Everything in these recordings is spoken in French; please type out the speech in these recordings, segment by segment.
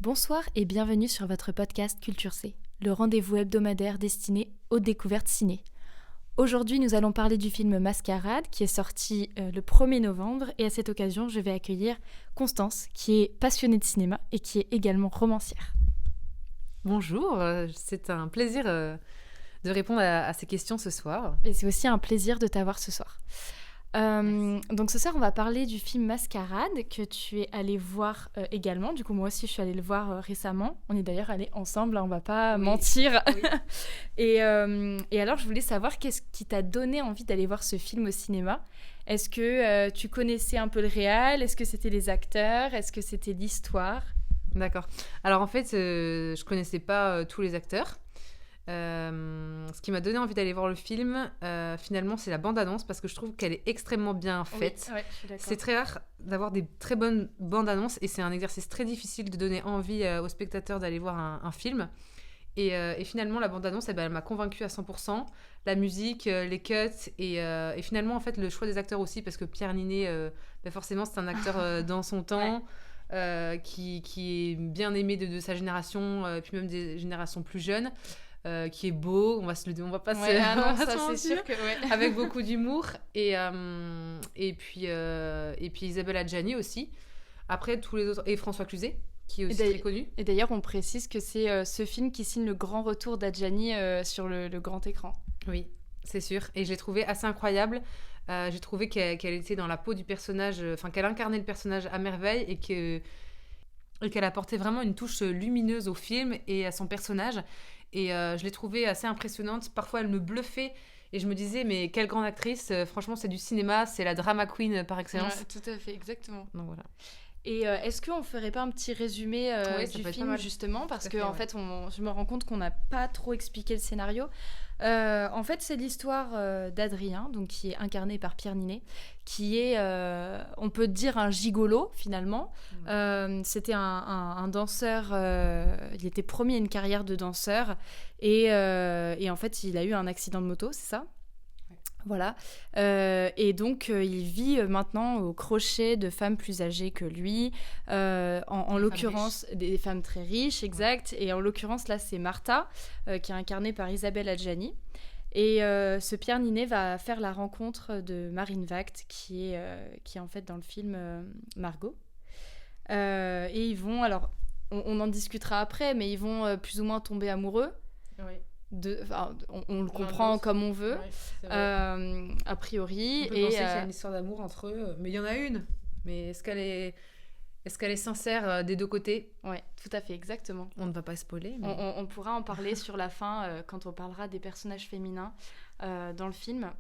Bonsoir et bienvenue sur votre podcast Culture C, le rendez-vous hebdomadaire destiné aux découvertes ciné. Aujourd'hui, nous allons parler du film Mascarade qui est sorti le 1er novembre et à cette occasion, je vais accueillir Constance qui est passionnée de cinéma et qui est également romancière. Bonjour, c'est un plaisir de répondre à ces questions ce soir. Et c'est aussi un plaisir de t'avoir ce soir. Donc ce soir, on va parler du film Mascarade que tu es allé voir également. Du coup, moi aussi, je suis allée le voir récemment. On est d'ailleurs allés ensemble, hein, on va pas mentir. Oui. et alors, je voulais savoir qu'est-ce qui t'a donné envie d'aller voir ce film au cinéma. Est-ce que tu connaissais un peu le réal ? Est-ce que c'était les acteurs ? Est-ce que c'était l'histoire ? D'accord. Alors en fait, je connaissais pas tous les acteurs. Ce qui m'a donné envie d'aller voir le film, finalement, c'est la bande-annonce parce que je trouve qu'elle est extrêmement bien faite. Oui, je suis d'accord. C'est très rare d'avoir des très bonnes bandes-annonces et c'est un exercice très difficile de donner envie aux spectateurs d'aller voir un film. Et finalement, la bande-annonce, elle m'a convaincue à 100%. La musique, les cuts et finalement, en fait, le choix des acteurs aussi parce que Pierre Niney, forcément, c'est un acteur dans son temps. Ouais. Qui est bien aimé de sa génération, puis même des générations plus jeunes. Qui est beau, on va pas ça c'est sûr que avec beaucoup d'humour et puis Isabelle Adjani aussi. Après tous les autres et François Cluzet qui est aussi très connu. Et d'ailleurs on précise que c'est ce film qui signe le grand retour d'Adjani sur le grand écran. Oui, c'est sûr et je l'ai trouvé assez incroyable. J'ai trouvé qu'elle était dans la peau du personnage, qu'elle incarnait le personnage à merveille et qu'elle apportait vraiment une touche lumineuse au film et à son personnage. Et je l'ai trouvée assez impressionnante. Parfois, elle me bluffait. Et je me disais, mais quelle grande actrice. Franchement, c'est du cinéma. C'est la drama queen par excellence. Ouais, tout à fait, exactement. Donc voilà. Et est-ce qu'on ferait pas un petit résumé du film, justement ? Parce que, en fait, je me rends compte qu'on n'a pas trop expliqué le scénario. En fait, c'est l'histoire d'Adrien, donc, qui est incarné par Pierre Niney, qui est, on peut dire, un gigolo, finalement. C'était un danseur, il était promis à une carrière de danseur, et en fait, il a eu un accident de moto, c'est ça ? Voilà. Et donc, il vit maintenant au crochet de femmes plus âgées que lui. En l'occurrence, des femmes très riches, exact. Ouais. Et en l'occurrence, là, c'est Martha, qui est incarnée par Isabelle Adjani. Et ce Pierre Niney va faire la rencontre de Marine Vact, qui est en fait dans le film Margot. Et ils vont, alors, on en discutera après, mais ils vont plus ou moins tomber amoureux. Oui. On le comprend comme on veut, a priori. On peut penser qu'il y a une histoire d'amour entre eux, mais il y en a une. Mais est-ce qu'elle est sincère des deux côtés ? Oui, tout à fait, exactement. On ne va pas spoiler. Mais... On pourra en parler sur la fin quand on parlera des personnages féminins dans le film.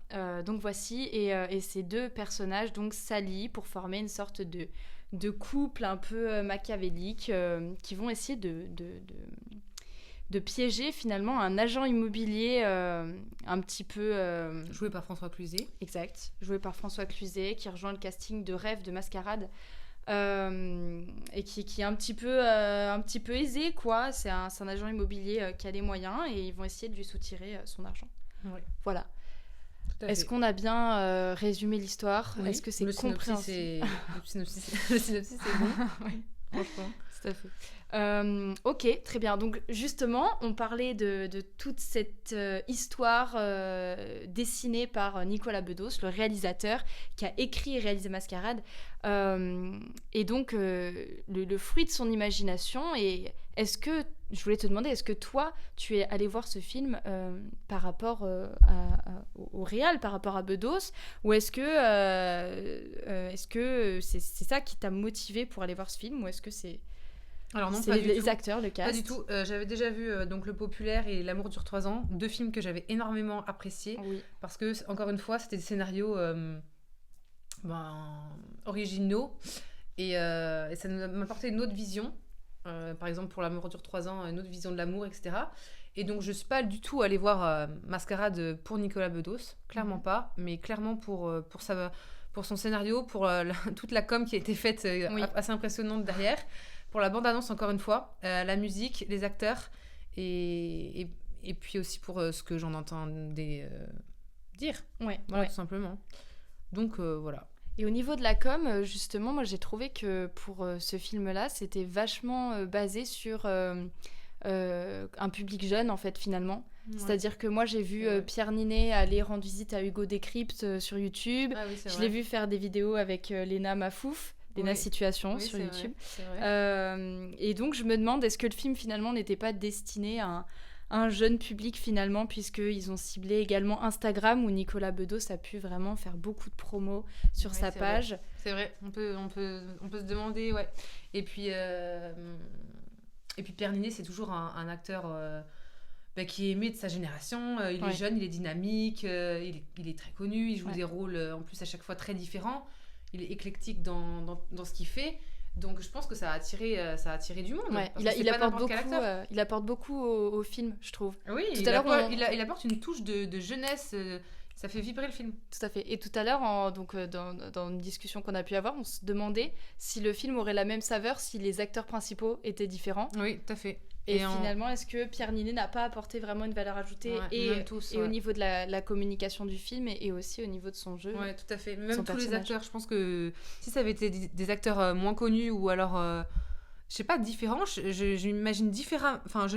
Donc voici, et ces deux personnages donc s'allient pour former une sorte de couple un peu machiavélique qui vont essayer de piéger finalement un agent immobilier un petit peu... joué par François Cluzet. Exact, joué par François Cluzet, qui rejoint le casting de Rêve de Mascarade, et qui est un petit peu aisé, quoi. C'est un agent immobilier qui a les moyens, et ils vont essayer de lui soutirer son argent. Oui. Voilà. Est-ce qu'on a bien résumé l'histoire ? Oui. Est-ce que c'est compréhensible ? Le synopsis c'est bon. Oui. Franchement. Tout à fait. Ok, très bien. Donc justement, on parlait de toute cette histoire dessinée par Nicolas Bedos, le réalisateur qui a écrit et réalisé Mascarade. Et donc, le fruit de son imagination. Et je voulais te demander, est-ce que toi, tu es allé voir ce film par rapport au réal, par rapport à Bedos, ou est-ce que c'est ça qui t'a motivé pour aller voir ce film, ou est-ce que c'est... Alors non, c'est pas du les tout. Acteurs, le cast. Pas du tout. J'avais déjà vu donc Le Populaire et L'amour dure 3 ans, 2 films que j'avais énormément appréciés. Oui. Parce que, encore une fois, c'était des scénarios originaux et ça m'apportait une autre vision. Par exemple, pour L'amour dure 3 ans, une autre vision de l'amour, etc. Et donc, je ne suis pas du tout allée voir Mascarade pour Nicolas Bedos, clairement pas, mais clairement pour son scénario, pour toute la com qui a été faite assez impressionnante derrière. Pour la bande-annonce, encore une fois, la musique, les acteurs, et puis aussi pour ce que j'en entendais dire. Ouais, voilà, tout simplement. Donc, voilà. Et au niveau de la com, justement, moi j'ai trouvé que pour ce film-là, c'était vachement basé sur un public jeune, en fait, finalement. Ouais. C'est-à-dire que moi j'ai vu Pierre Ninet aller rendre visite à Hugo Décrypte sur YouTube. Ah, oui, je l'ai vu faire des vidéos avec Léna Mafouf. Léna Situation sur YouTube. Et donc je me demande, est-ce que le film finalement n'était pas destiné à un jeune public finalement, puisqu'ils ont ciblé également Instagram où Nicolas Bedos a pu vraiment faire beaucoup de promos sur sa page. Vrai. C'est vrai, on peut se demander, ouais. Et puis Pierre Ninet, c'est toujours un acteur qui est aimé de sa génération. Il est jeune, il est dynamique, il est très connu, il joue des rôles en plus à chaque fois très différents. Il est éclectique dans ce qu'il fait. Donc je pense que ça a attiré du monde. Ouais. Il apporte beaucoup au film, je trouve. Oui, il apporte une touche de jeunesse. Ça fait vibrer le film. Tout à fait. Et tout à l'heure, dans une discussion qu'on a pu avoir, on se demandait si le film aurait la même saveur si les acteurs principaux étaient différents. Oui, tout à fait. Et finalement, est-ce que Pierre Ninet n'a pas apporté vraiment une valeur ajoutée au niveau de la communication du film et aussi au niveau de son jeu? Oui, tout à fait. Même tous les acteurs, je pense que si ça avait été des acteurs moins connus ou alors, je sais pas, différents, je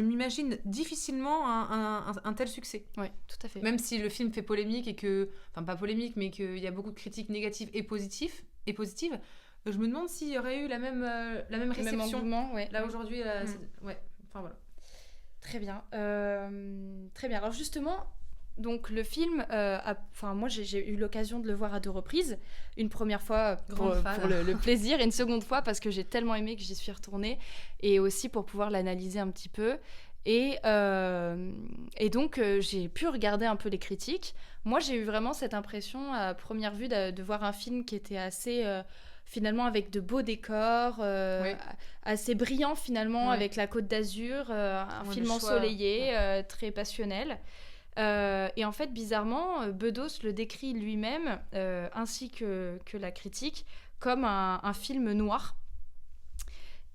m'imagine difficilement un tel succès. Oui, tout à fait. Même si le film fait polémique et que, enfin pas polémique, mais qu'il y a beaucoup de critiques négatives et positives, je me demande s'il y aurait eu la même réception. Le même engouement, Là aujourd'hui, Enfin, voilà. Très bien. Très bien. Alors justement, donc le film, moi j'ai eu l'occasion de le voir à 2 reprises. Une première fois pour le plaisir et une seconde fois parce que j'ai tellement aimé que j'y suis retournée et aussi pour pouvoir l'analyser un petit peu. Et donc j'ai pu regarder un peu les critiques. Moi j'ai eu vraiment cette impression à première vue de voir un film qui était assez... finalement avec de beaux décors, assez brillant finalement, avec la Côte d'Azur, un film ensoleillé, très passionnel. Et en fait, bizarrement, Bedos le décrit lui-même, ainsi que la critique, comme un film noir.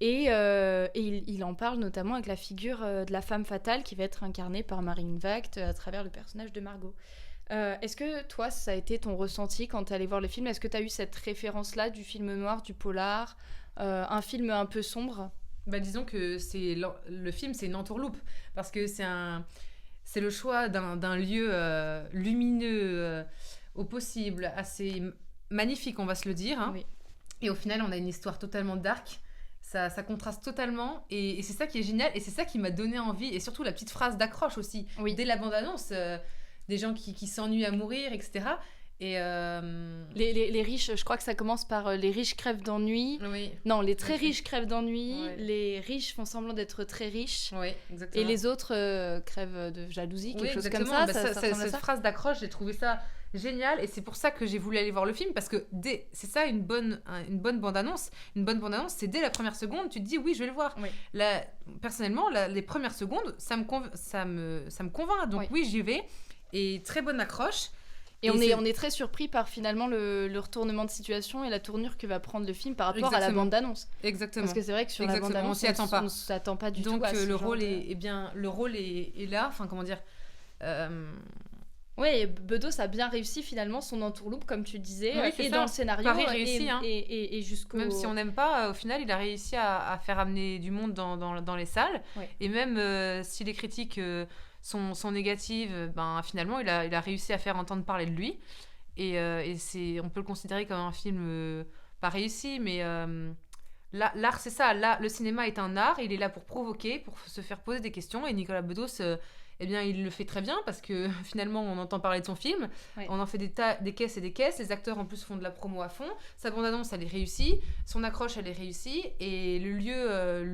Et il en parle notamment avec la figure de la femme fatale qui va être incarnée par Marine Vact à travers le personnage de Margot. Est-ce que toi, ça a été ton ressenti quand tu allais voir le film? Est-ce que tu as eu cette référence-là du film noir, du polar, un film un peu sombre? Disons que le film, c'est une entourloupe, parce que c'est le choix d'un lieu lumineux au possible, assez magnifique, on va se le dire. Hein. Oui. Et au final, on a une histoire totalement dark. Ça contraste totalement, et c'est ça qui est génial, et c'est ça qui m'a donné envie, et surtout la petite phrase d'accroche aussi. Oui. Dès la bande-annonce... des gens qui s'ennuient à mourir, etc. Et les riches, je crois que ça commence par les riches crèvent d'ennui. Oui. Non, les très riches crèvent d'ennui. Ouais. Les riches font semblant d'être très riches. Oui, exactement. Et les autres crèvent de jalousie, quelque chose comme ça. Cette phrase d'accroche, j'ai trouvé ça génial, et c'est pour ça que j'ai voulu aller voir le film, parce que c'est ça une bonne bande-annonce. Une bonne bande-annonce, c'est dès la première seconde, tu te dis oui, je vais le voir. Oui. Personnellement, les premières secondes, ça me convainc. Donc oui, j'y vais. Et très bonne accroche. Et on est très surpris par finalement le retournement de situation et la tournure que va prendre le film par rapport à la bande-annonce. Exactement. Parce que c'est vrai que sur la bande-annonce, on ne s'attend pas du tout à ce le rôle est là. Enfin, comment dire Oui, Bedos a bien réussi finalement son entourloupe, comme tu disais, et dans le scénario. Paris réussi, et jusqu'au... Même si on n'aime pas, au final, il a réussi à faire amener du monde dans les salles. Ouais. Et même si les critiques... sont négatives, finalement il a réussi à faire entendre parler de lui, et on peut le considérer comme un film pas réussi, mais l'art c'est ça, le cinéma est un art, il est là pour provoquer, pour se faire poser des questions, et Nicolas Bedos il le fait très bien, parce que finalement on entend parler de son film, on en fait des caisses et des caisses, les acteurs en plus font de la promo à fond, sa bande-annonce elle est réussie, son accroche elle est réussie, et le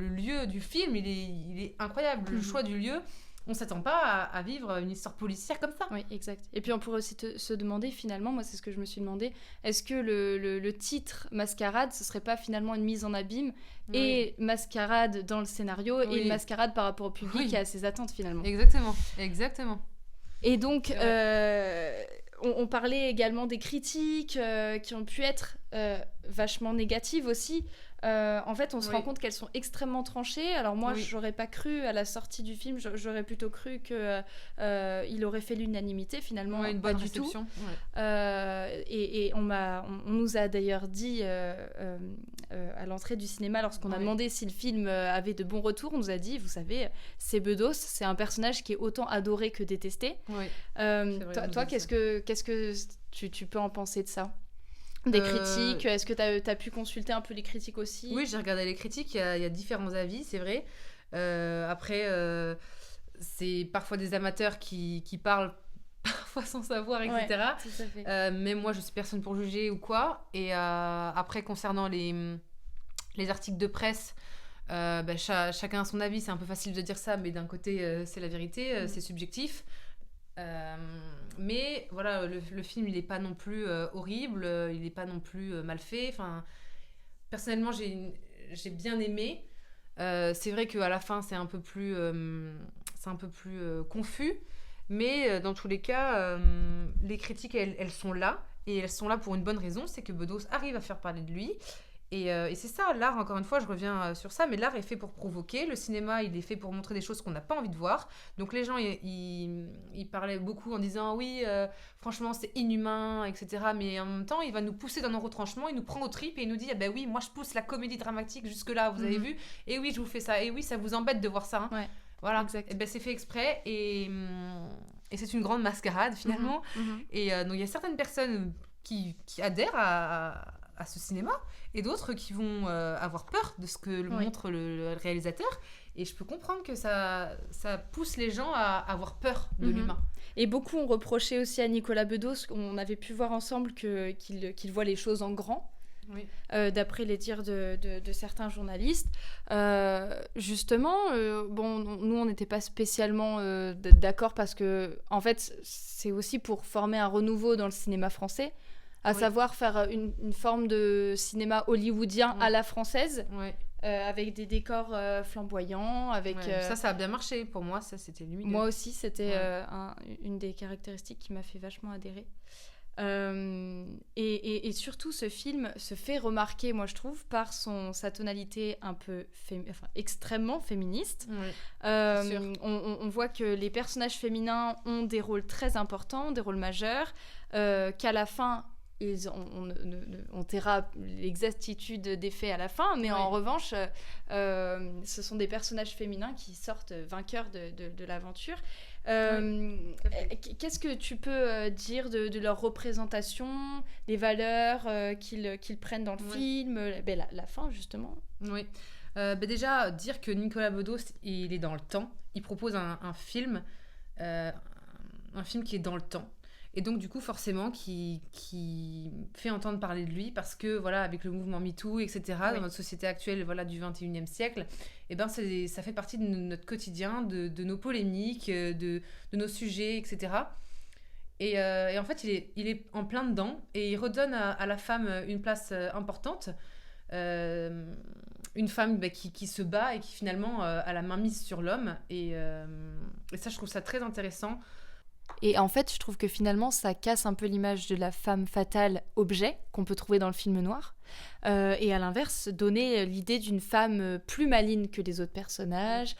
lieu du film il est incroyable, le choix du lieu. On s'attend pas à vivre une histoire policière comme ça. Oui, exact. Et puis on pourrait aussi se demander, finalement, moi c'est ce que je me suis demandé, est-ce que le titre Mascarade, ce serait pas finalement une mise en abîme, et mascarade dans le scénario, et une mascarade par rapport au public et à ses attentes finalement. Exactement. Et donc, on parlait également des critiques qui ont pu être vachement négatives aussi. En fait, on se rend compte qu'elles sont extrêmement tranchées. Alors moi, j'aurais pas cru à la sortie du film, j'aurais plutôt cru que il aurait fait l'unanimité. Finalement, une bonne réception. Et on nous a d'ailleurs dit à l'entrée du cinéma, lorsqu'on a demandé si le film avait de bons retours, on nous a dit, vous savez, c'est Bedos, c'est un personnage qui est autant adoré que détesté. Toi, qu'est-ce que tu peux en penser de ça? Des critiques, est-ce que tu as pu consulter un peu les critiques aussi? Oui, j'ai regardé les critiques, il y a différents avis, c'est vrai. Après, c'est parfois des amateurs qui parlent parfois sans savoir, etc. Tout à fait. Mais moi, je suis personne pour juger ou quoi. Et après, concernant les articles de presse, chacun a son avis, c'est un peu facile de dire ça, mais d'un côté, c'est la vérité, c'est subjectif. Mais voilà, le film il est pas non plus horrible, il est pas non plus mal fait. Enfin, personnellement j'ai bien aimé. C'est vrai qu'à la fin c'est un peu plus confus, mais dans tous les cas les critiques elles sont là, et elles sont là pour une bonne raison, c'est que Bedos arrive à faire parler de lui. Et c'est ça, l'art, encore une fois, je reviens sur ça, mais l'art est fait pour provoquer, le cinéma, il est fait pour montrer des choses qu'on n'a pas envie de voir. Donc les gens, ils parlaient beaucoup en disant, oui, franchement, c'est inhumain, etc. Mais en même temps, il va nous pousser dans nos retranchements, il nous prend aux tripes et il nous dit, ah ben oui, moi je pousse la comédie dramatique jusque-là, vous avez vu, et oui, je vous fais ça, et oui, ça vous embête de voir ça. Hein. Voilà, exact. Et ben c'est fait exprès, et c'est une grande mascarade, finalement. Et donc il y a certaines personnes qui adhèrent à ce cinéma, et d'autres qui vont avoir peur de ce que montre le réalisateur, et je peux comprendre que ça pousse les gens à avoir peur de l'humain. Et beaucoup ont reproché aussi à Nicolas Bedos, on avait pu voir ensemble qu'il voit les choses en grand, d'après les dires de certains journalistes. Justement, nous on n'était pas spécialement d'accord, parce que en fait c'est aussi pour former un renouveau dans le cinéma français, à savoir faire une forme de cinéma hollywoodien à la française, avec des décors flamboyants, avec... Ça a bien marché, pour moi, ça c'était lumineux. Moi aussi, c'était une des caractéristiques qui m'a fait vachement adhérer. Et surtout, ce film se fait remarquer, moi je trouve, par sa tonalité un peu extrêmement féministe. On voit que les personnages féminins ont des rôles très importants, des rôles majeurs, qu'à la fin... on taira l'exactitude des faits à la fin, mais en revanche, ce sont des personnages féminins qui sortent vainqueurs de l'aventure. Qu'est-ce que tu peux dire de leur représentation, les valeurs qu'ils prennent dans le film, la fin, justement? Oui. Déjà, dire que Nicolas Bedos, il est dans le temps. Il propose un film qui est dans le temps. Et donc, du coup, forcément, qui fait entendre parler de lui, parce que, voilà, avec le mouvement MeToo, etc., dans notre société actuelle, voilà, du 21e siècle, eh ben, ça fait partie de notre quotidien, de nos polémiques, de nos sujets, etc. Et en fait, il est en plein dedans, et il redonne à la femme une place importante. Une femme qui se bat et qui, finalement, a la main mise sur l'homme. Et ça, je trouve ça très intéressant. Et en fait, je trouve que finalement, ça casse un peu l'image de la femme fatale objet qu'on peut trouver dans le film noir. Et à l'inverse, donner l'idée d'une femme plus maligne que les autres personnages,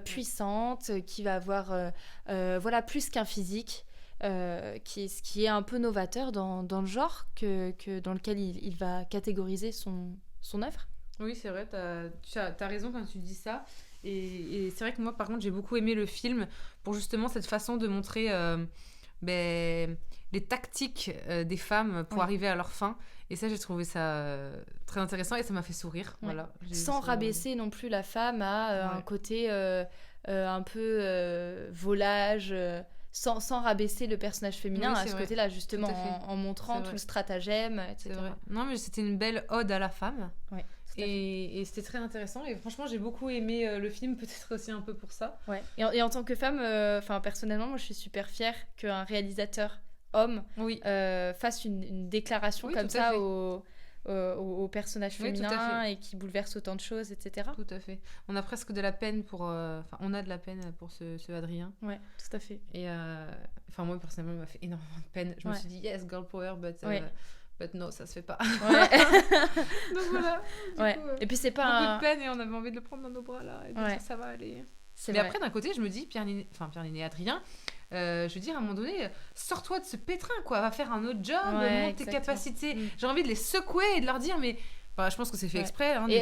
puissante, qui va avoir plus qu'un physique, ce qui est un peu novateur dans le genre dans lequel il va catégoriser son œuvre. Oui, c'est vrai, t'as raison quand tu dis ça. Et c'est vrai que moi, par contre, j'ai beaucoup aimé le film pour justement cette façon de montrer les tactiques des femmes pour arriver à leur fin. Et ça, j'ai trouvé ça très intéressant, et ça m'a fait sourire. Voilà. Sans rabaisser non plus la femme à un côté un peu volage, sans rabaisser le personnage féminin à ce côté-là, justement, en montrant tout le stratagème, etc. C'est vrai. Non, mais c'était une belle ode à la femme. Ouais. Et c'était très intéressant, et franchement j'ai beaucoup aimé le film, peut-être aussi un peu pour ça. Et en tant que femme, personnellement, moi je suis super fière qu'un réalisateur homme fasse une déclaration comme ça au personnage féminin, et qui bouleverse autant de choses, etc. Tout à fait. On a presque de la peine pour ce Adrien. Ouais, tout à fait. Et moi personnellement, il m'a fait énormément de peine. Je me suis dit yes, girl power, but But non, ça se fait pas. Ouais. Donc voilà. Ouais. Coup, et puis c'est pas beaucoup de peine et on avait envie de le prendre dans nos bras là et de dire ça va aller. Mais après d'un côté je me dis Pierre Ninet et Adrien, je veux dire à un moment donné sors-toi de ce pétrin quoi, va faire un autre job, montre tes capacités. J'ai envie de les secouer et de leur dire mais je pense que c'est fait exprès. Hein, et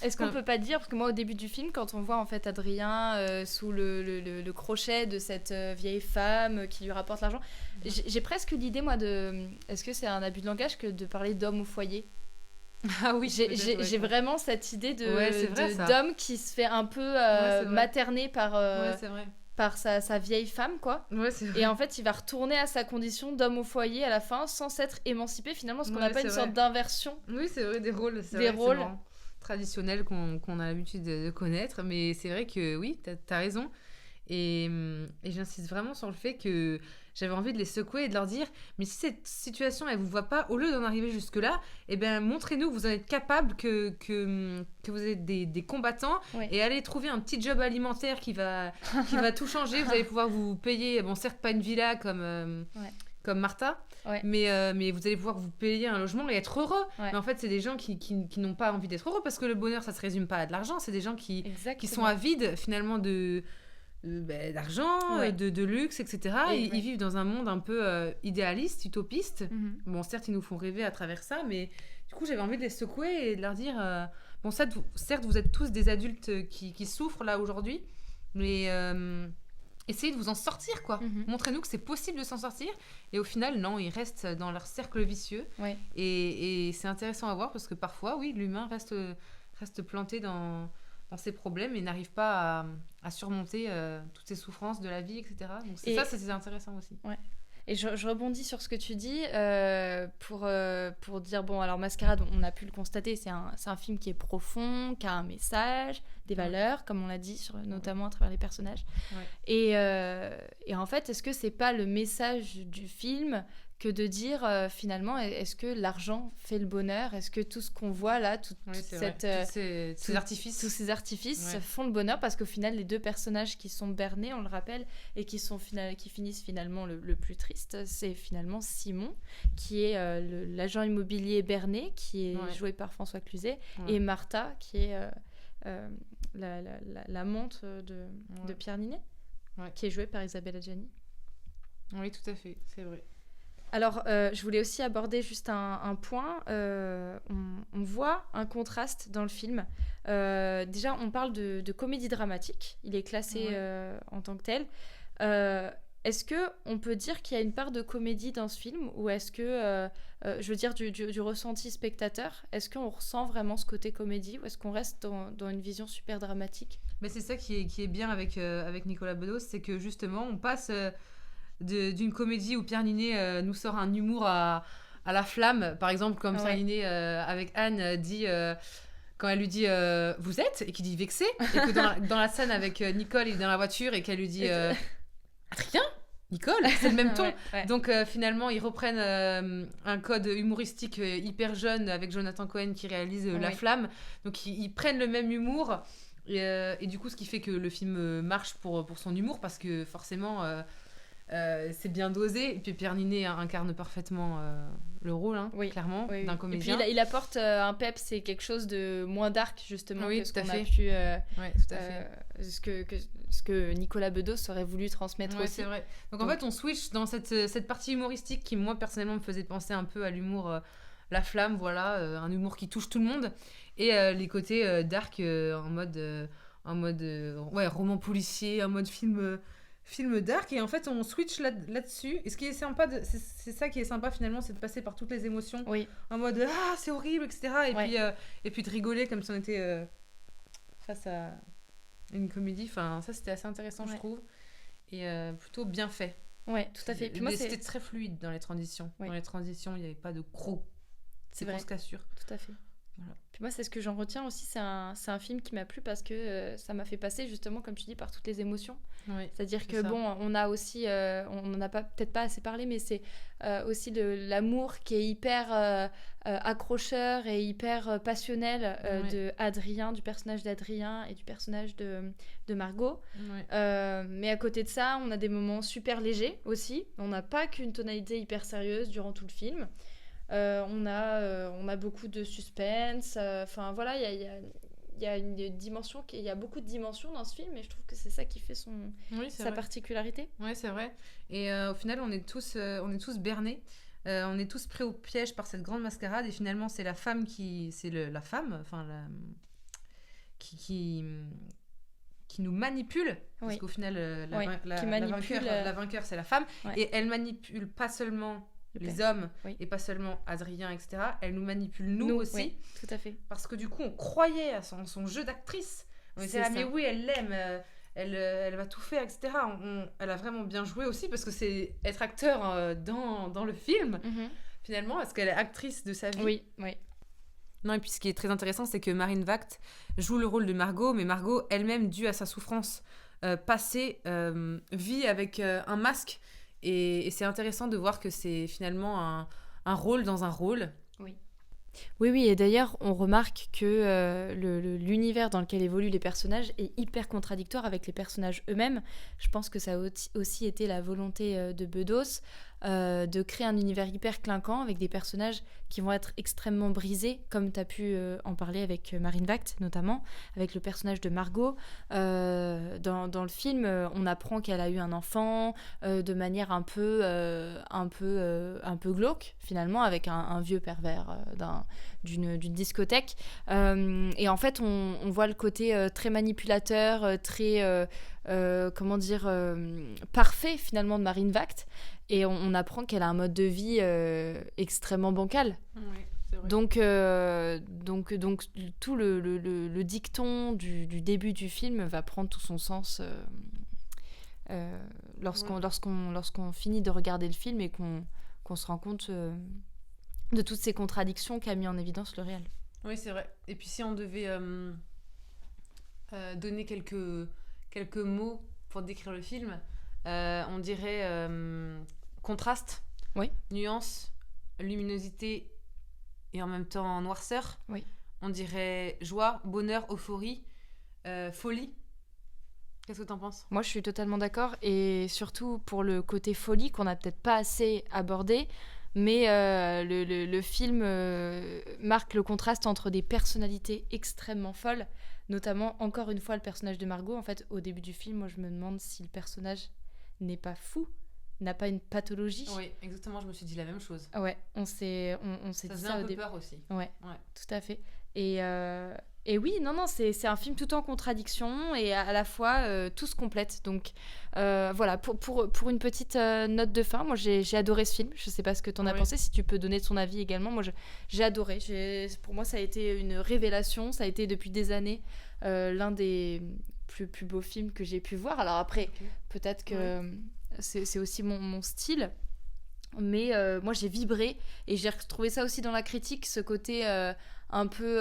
est-ce qu'on peut pas dire, parce que moi au début du film, quand on voit en fait Adrien sous le crochet de cette vieille femme qui lui rapporte l'argent, j'ai presque l'idée moi de, est-ce que c'est un abus de langage que de parler d'homme au foyer? Ah oui, j'ai vraiment cette idée d'homme qui se fait un peu materner par sa vieille femme quoi. Et en fait il va retourner à sa condition d'homme au foyer à la fin sans s'être émancipé finalement, parce qu'on n'a pas une sorte d'inversion. Oui c'est vrai, des rôles traditionnels qu'on a l'habitude de connaître, mais c'est vrai que oui t'as raison. Et j'insiste vraiment sur le fait que j'avais envie de les secouer et de leur dire mais si cette situation elle vous voit pas, au lieu d'en arriver jusque là, eh ben montrez-nous que vous en êtes capable, que vous êtes des combattants, et allez trouver un petit job alimentaire qui va tout changer. Vous allez pouvoir vous payer, bon certes pas une villa comme Martha, mais vous allez pouvoir vous payer un logement et être heureux. Mais en fait c'est des gens qui n'ont pas envie d'être heureux, parce que le bonheur ça se résume pas à de l'argent, c'est des gens qui sont avides finalement d'argent, de luxe, etc. Ils vivent dans un monde un peu idéaliste, utopiste. Bon, certes, ils nous font rêver à travers ça, mais du coup, j'avais envie de les secouer et de leur dire bon, certes, vous êtes tous des adultes qui souffrent là aujourd'hui, mais essayez de vous en sortir, quoi. Montrez-nous que c'est possible de s'en sortir. Et au final, non, ils restent dans leur cercle vicieux. Et c'est intéressant à voir, parce que parfois, oui, l'humain reste planté dans ses problèmes et n'arrive pas à surmonter toutes ces souffrances de la vie, etc. Donc c'est intéressant aussi. Et je rebondis sur ce que tu dis pour dire, bon, alors Mascarade, on a pu le constater, c'est un film qui est profond, qui a un message, des valeurs, comme on l'a dit, notamment à travers les personnages. Et en fait, est-ce que c'est pas le message du film que de dire finalement, est-ce que l'argent fait le bonheur? Est-ce que tout ce qu'on voit là, tous ces artifices font le bonheur? Parce qu'au final, les deux personnages qui sont bernés, on le rappelle, et qui finissent finalement le plus triste, c'est finalement Simon, qui est l'agent immobilier berné, qui est joué par François Cluzet, et Martha, qui est l'amante de Pierre Ninet, qui est jouée par Isabelle Adjani. Oui, tout à fait, c'est vrai. Alors, je voulais aussi aborder juste un point. On voit un contraste dans le film. Déjà, on parle de comédie dramatique. Il est classé en tant que tel. Est-ce qu'on peut dire qu'il y a une part de comédie dans ce film, ou est-ce que, je veux dire, du ressenti spectateur, est-ce qu'on ressent vraiment ce côté comédie, ou est-ce qu'on reste dans une vision super dramatique? Mais c'est ça qui est bien avec Nicolas Bedos, c'est que justement, on passe... d'une comédie où Pierre Ninet nous sort un humour à la flamme, par exemple, comme Pierre Ninet avec Anne dit quand elle lui dit vous êtes, et qu'il dit vexé, et que dans la scène avec Nicole, il est dans la voiture et qu'elle lui dit Adrien, Nicole, c'est le même ton. Donc finalement ils reprennent un code humoristique hyper jeune avec Jonathan Cohen qui réalise La Flamme, donc ils prennent le même humour, et du coup ce qui fait que le film marche pour son humour, parce que forcément c'est bien dosé, et puis Pierre Ninet incarne parfaitement le rôle, clairement, d'un comédien. Et puis il apporte un peps, c'est quelque chose de moins dark justement, que ce qu'on a pu ce que Nicolas Bedos aurait voulu transmettre aussi. C'est vrai. Donc en fait on switch dans cette partie humoristique qui moi personnellement me faisait penser un peu à l'humour La Flamme, voilà, un humour qui touche tout le monde, et les côtés dark en mode roman policier, en mode film dark, et en fait on switch là-dessus, et ce qui est sympa c'est ça qui est sympa finalement, c'est de passer par toutes les émotions, en mode c'est horrible, etc., et puis de rigoler comme si on était face à une comédie. Enfin ça c'était assez intéressant, je trouve, et plutôt bien fait. Tout à fait. Puis moi, c'était très fluide dans les transitions. Dans les transitions il n'y avait pas de grosses cassures. Tout à fait. Voilà. Puis moi, c'est ce que j'en retiens aussi, c'est un film qui m'a plu parce que ça m'a fait passer justement, comme tu dis, par toutes les émotions. C'est-à-dire que bon, on a aussi, on n'en a peut-être pas assez parlé, mais c'est aussi l'amour qui est hyper accrocheur et hyper passionnel de Adrien, du personnage d'Adrien et du personnage de Margot. Mais à côté de ça, on a des moments super légers aussi. On n'a pas qu'une tonalité hyper sérieuse durant tout le film. On a beaucoup de suspense. Enfin, voilà, il y a une dimension, il y a beaucoup de dimensions dans ce film et je trouve que c'est ça qui fait sa particularité. Oui, c'est vrai. Et au final, on est tous bernés. On est tous pris au piège par cette grande mascarade et finalement, c'est la femme la femme, enfin, qui nous manipule. Parce qu'au final, la vainqueur, c'est la femme. Ouais. Et elle manipule pas seulement les hommes et pas seulement Adrien, etc. Elle nous manipule nous aussi. Oui, tout à fait. Parce que du coup, on croyait à son jeu d'actrice. On était là, mais oui, elle l'aime, elle va tout faire, etc. Elle a vraiment bien joué aussi parce que c'est être acteur dans le film, finalement, parce qu'elle est actrice de sa vie. Oui, oui. Non, et puis ce qui est très intéressant, c'est que Marine Vact joue le rôle de Margot, mais Margot, elle-même, due à sa souffrance passée, vit avec un masque. Et c'est intéressant de voir que c'est finalement un rôle dans un rôle. Oui. Oui, et d'ailleurs, on remarque que l'univers dans lequel évoluent les personnages est hyper contradictoire avec les personnages eux-mêmes. Je pense que ça a aussi été la volonté de Bedos de créer un univers hyper clinquant avec des personnages qui vont être extrêmement brisés, comme tu as pu en parler avec Marine Vact, notamment, avec le personnage de Margot. Dans le film, on apprend qu'elle a eu un enfant de manière un peu glauque, finalement, avec un vieux pervers d'une discothèque. Et en fait, on voit le côté très manipulateur, très... parfait finalement de Marine Vact, et on apprend qu'elle a un mode de vie extrêmement bancal. Ouais, c'est vrai. Donc tout le dicton du début du film va prendre tout son sens lorsqu'on finit de regarder le film et qu'on se rend compte de toutes ces contradictions qu'a mis en évidence le réel. Oui, c'est vrai. Et puis si on devait donner quelques mots pour décrire le film, on dirait contraste, nuance, luminosité et en même temps noirceur. Oui. On dirait joie, bonheur, euphorie, folie. Qu'est-ce que t'en penses ? Moi, je suis totalement d'accord, et surtout pour le côté folie qu'on n'a peut-être pas assez abordé, mais le film marque le contraste entre des personnalités extrêmement folles, notamment, encore une fois, le personnage de Margot. En fait, au début du film, moi, je me demande si le personnage n'est pas fou, n'a pas une pathologie. Oui, exactement, je me suis dit la même chose. Ouais, on s'est dit ça au début. Peur aussi. Ouais, tout à fait. Et oui, non, c'est un film tout en contradiction, et à la fois tout se complète. Donc voilà, pour une petite note de fin, moi j'ai adoré ce film. Je sais pas ce que t'en as pensé, si tu peux donner ton avis également. Moi j'ai adoré. Pour moi, ça a été une révélation. Ça a été depuis des années l'un des plus beaux films que j'ai pu voir. Alors après, peut-être que c'est aussi mon style. Mais moi j'ai vibré, et j'ai retrouvé ça aussi dans la critique, ce côté un peu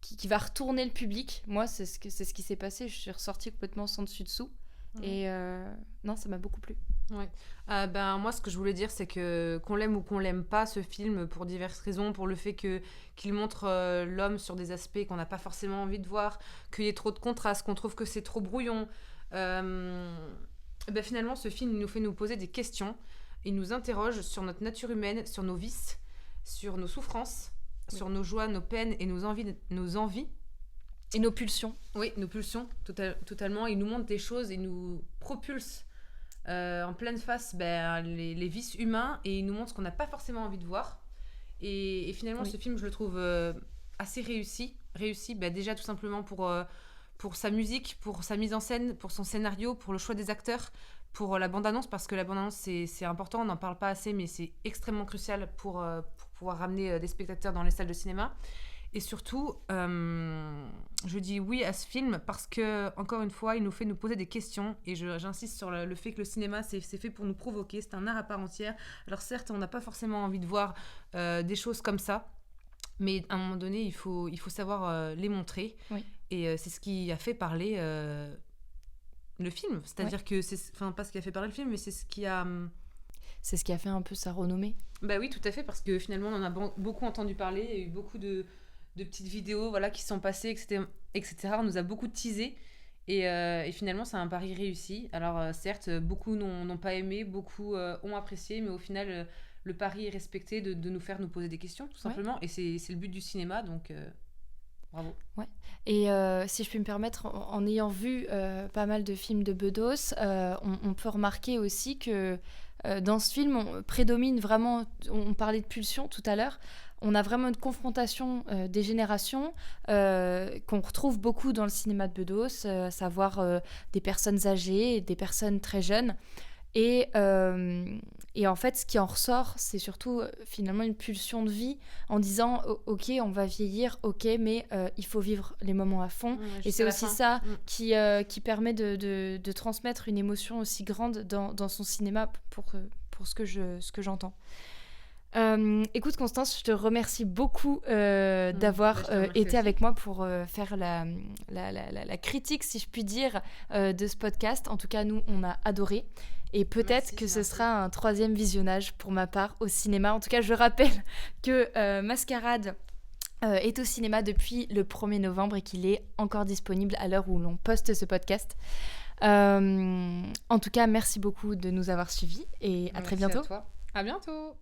qui va retourner le public. Moi c'est ce qui s'est passé, je suis ressortie complètement sans dessus dessous. Et non, ça m'a beaucoup plu. Moi, ce que je voulais dire, c'est que qu'on l'aime ou qu'on l'aime pas, ce film, pour diverses raisons, pour le fait qu'il montre l'homme sur des aspects qu'on n'a pas forcément envie de voir, qu'il y ait trop de contrastes, qu'on trouve que c'est trop brouillon, finalement, ce film nous fait nous poser des questions. Il nous interroge sur notre nature humaine, sur nos vices, sur nos souffrances, sur nos joies, nos peines et nos envies. Et nos pulsions. Oui, nos pulsions, totalement. Il nous montre des choses, il nous propulse en pleine face les vices humains, et il nous montre ce qu'on n'a pas forcément envie de voir. Et finalement, ce film, je le trouve assez réussi. Déjà tout simplement pour sa musique, pour sa mise en scène, pour son scénario, pour le choix des acteurs, pour la bande-annonce, parce que la bande-annonce, c'est important, on n'en parle pas assez, mais c'est extrêmement crucial pour pouvoir ramener des spectateurs dans les salles de cinéma. Et surtout, je dis oui à ce film parce que, encore une fois, il nous fait nous poser des questions, et j'insiste sur le fait que le cinéma, c'est fait pour nous provoquer, c'est un art à part entière. Alors certes, on n'a pas forcément envie de voir des choses comme ça, mais à un moment donné, il faut savoir les montrer. Oui. Et c'est ce qui a fait parler le film. C'est-à-dire que pas ce qui a fait parler le film, mais c'est ce qui a... C'est ce qui a fait un peu sa renommée. Bah oui, tout à fait, parce que finalement, on en a beaucoup entendu parler. Il y a eu beaucoup de petites vidéos qui sont passées, etc. On nous a beaucoup teasé. Et finalement, c'est un pari réussi. Alors, certes, beaucoup n'ont pas aimé, beaucoup ont apprécié, mais au final, le pari est respecté de nous faire nous poser des questions, tout simplement. Et c'est le but du cinéma, donc bravo. Ouais. Et si je puis me permettre, en ayant vu pas mal de films de Bedos, on peut remarquer aussi que dans ce film, on prédomine vraiment, on parlait de pulsion tout à l'heure, on a vraiment une confrontation des générations qu'on retrouve beaucoup dans le cinéma de Bedos, à savoir des personnes âgées et des personnes très jeunes. Et en fait, ce qui en ressort, c'est surtout finalement une pulsion de vie en disant ok, on va vieillir, ok, mais il faut vivre les moments à fond. Et c'est aussi ça qui permet de transmettre une émotion aussi grande dans son cinéma pour ce que j'entends. Écoute Constance, je te remercie beaucoup d'avoir été avec moi pour faire la critique, si je puis dire, de ce podcast. En tout cas, nous, on a adoré. Et peut-être que ce sera un 3e visionnage pour ma part au cinéma. En tout cas, je rappelle que Mascarade est au cinéma depuis le 1er novembre et qu'il est encore disponible à l'heure où l'on poste ce podcast. En tout cas, merci beaucoup de nous avoir suivis et à très bientôt. À toi. À bientôt.